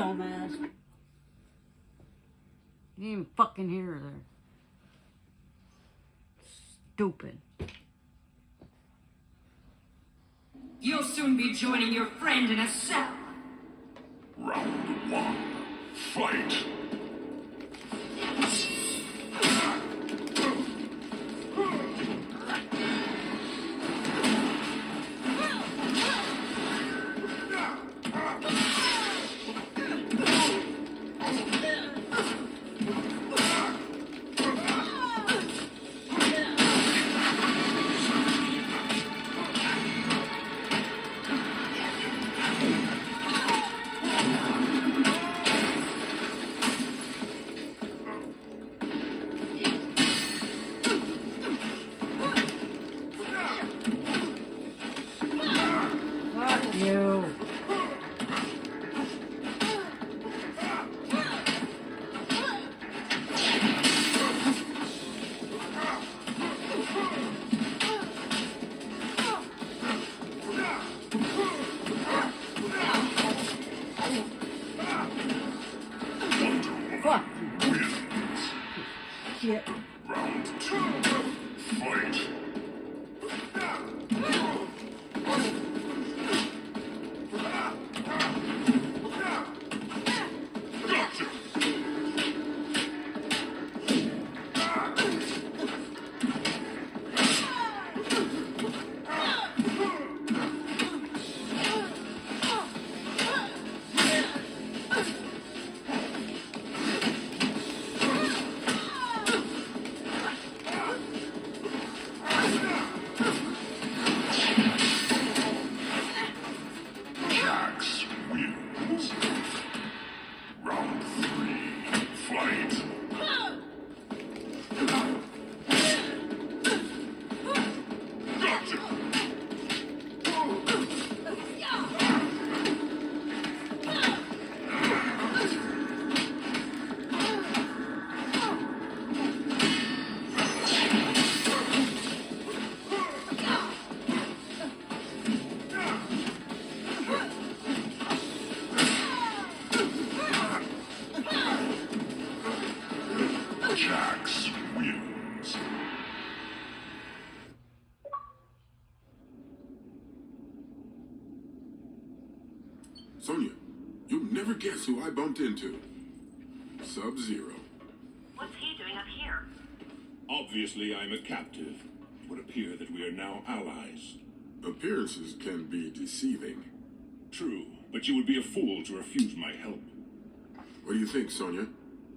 dumbass. You didn't even fucking hear her there. Stupid. You'll soon be joining your friend in a cell. Round one. Fight! Fuck you. Fuck you. Shit. Round two. Fight! Gotcha! Jax wins. Round three. Fight! Gotcha! Jax wins. Sonya, you'll never guess who I bumped into. Sub-Zero. What's he doing up here? Obviously, I'm a captive. It would appear that we are now allies. Appearances can be deceiving. True, but you would be a fool to refuse my help. What do you think, Sonya?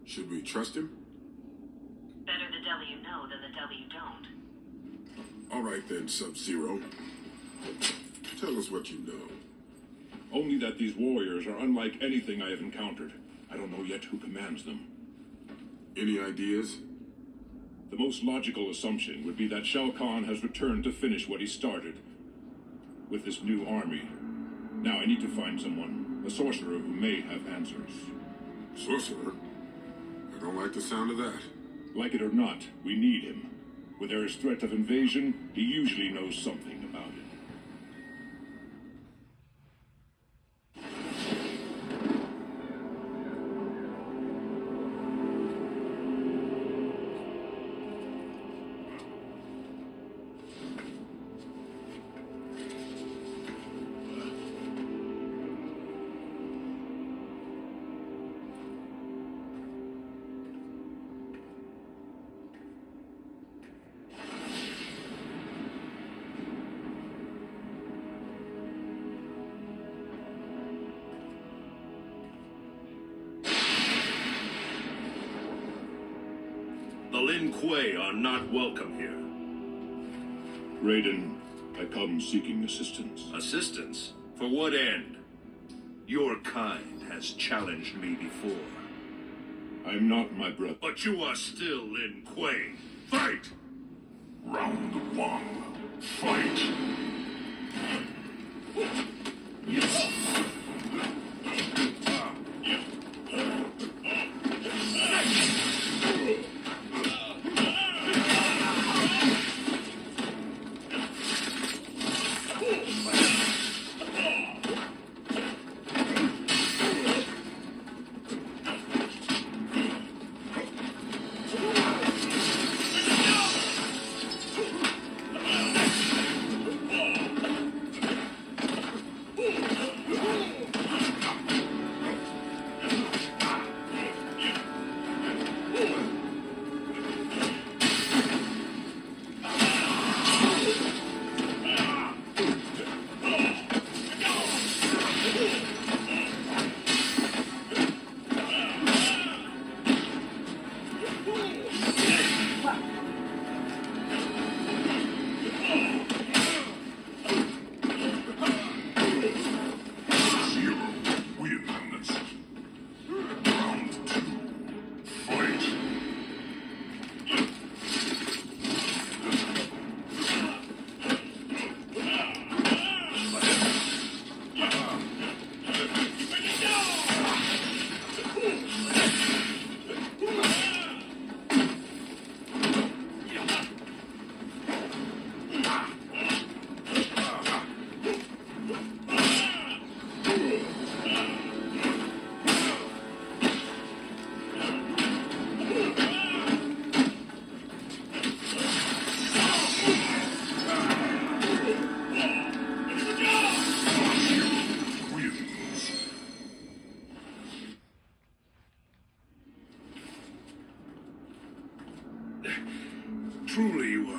Should we trust him? Better the devil you know than the devil you don't. All right then, Sub-Zero. Tell us what you know. Only that these warriors are unlike anything I have encountered. I don't know yet who commands them. Any ideas? The most logical assumption would be that Shao Kahn has returned to finish what he started with this new army. Now I need to find someone, a sorcerer who may have answers. Sorcerer? I don't like the sound of that. Like it or not, we need him. When there is threat of invasion, he usually knows something about it. The Lin Kuei are not welcome here. Raiden, I come seeking assistance. Assistance? For what end? Your kind has challenged me before. I'm not my brother. But you are still Lin Kuei. Fight! Round one. Fight!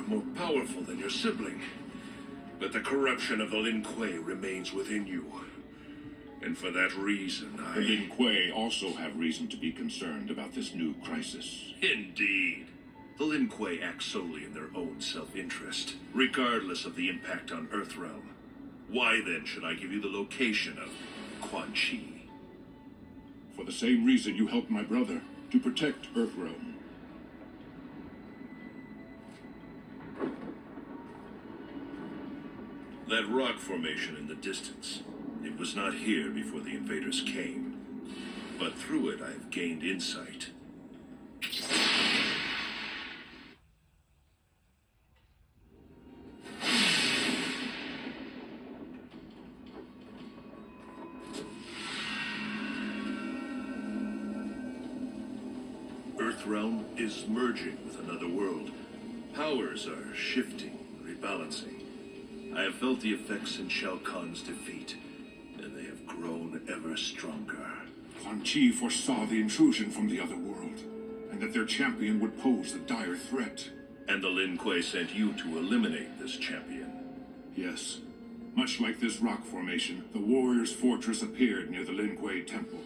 more powerful than your sibling. But the corruption of the Lin Kuei remains within you. And for that reason, The Lin Kuei also have reason to be concerned about this new crisis. Indeed. The Lin Kuei act solely in their own self-interest, regardless of the impact on Earthrealm. Why then should I give you the location of Quan Chi? For the same reason you helped my brother, to protect Earthrealm. That rock formation in the distance. It was not here before the invaders came. But through it I have gained insight. Earthrealm is merging with another world. Powers are shifting, rebalancing. I have felt the effects in Shao Kahn's defeat, and they have grown ever stronger. Quan Chi foresaw the intrusion from the other world, and that their champion would pose a dire threat. And the Lin Kuei sent you to eliminate this champion. Yes. Much like this rock formation, the warrior's fortress appeared near the Lin Kuei temple.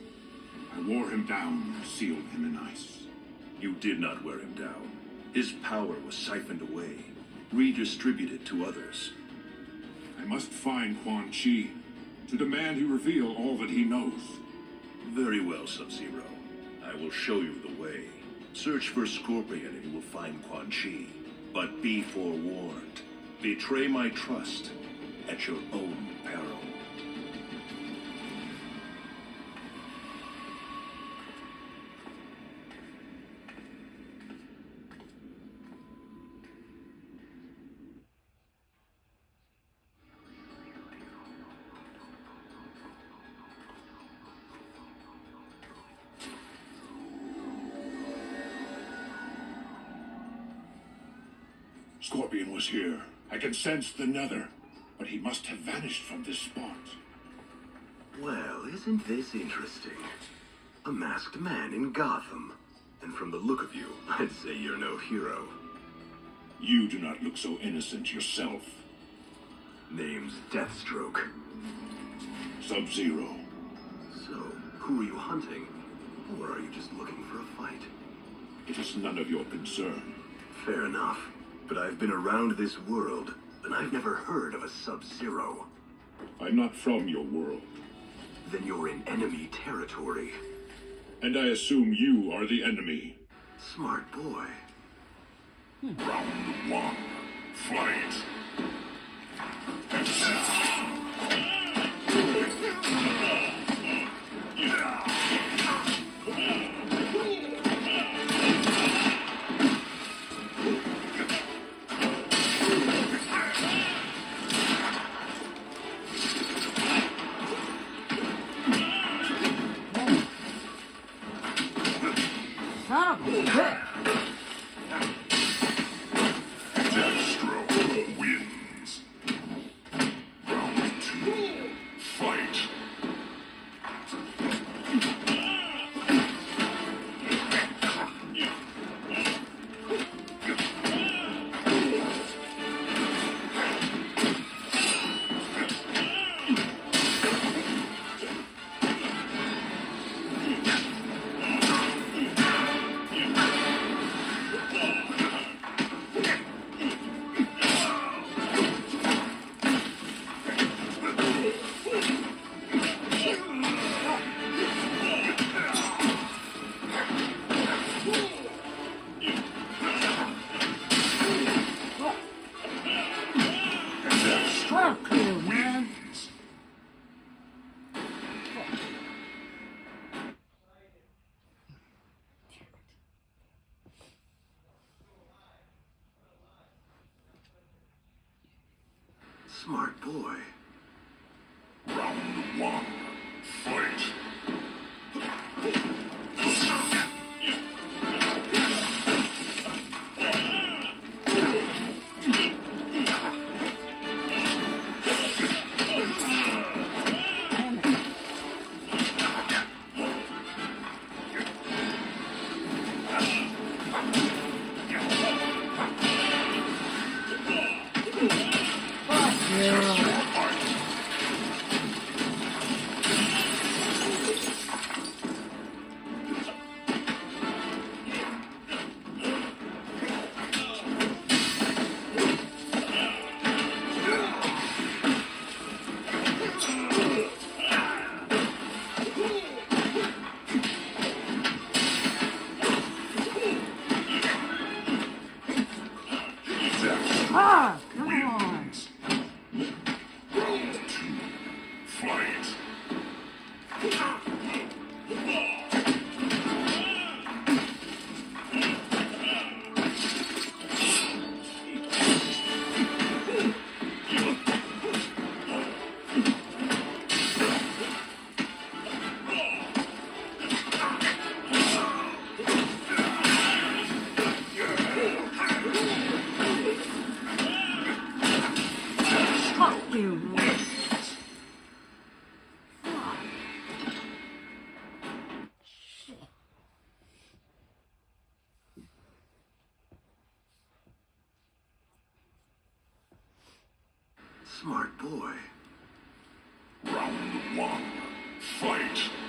I wore him down and sealed him in ice. You did not wear him down. His power was siphoned away, redistributed to others. I must find Quan Chi, to demand he reveal all that he knows. Very well, Sub-Zero. I will show you the way. Search for Scorpion and you will find Quan Chi. But be forewarned. Betray my trust at your own peril. Scorpion was here. I can sense the nether, but he must have vanished from this spot. Well, isn't this interesting? A masked man in Gotham. And from the look of you, I'd say you're no hero. You do not look so innocent yourself. Name's Deathstroke. Sub-Zero. So, who are you hunting? Or are you just looking for a fight? It is none of your concern. Fair enough. But I've been around this world, and I've never heard of a Sub-Zero. I'm not from your world. Then you're in enemy territory. And I assume you are the enemy. Smart boy. Round one. Fight. Son of a bitch. Deathstroke wins. Round two. Fight. Fuck you, man. Smart boy. Round one. Fight. Smart boy. Round one. Fight!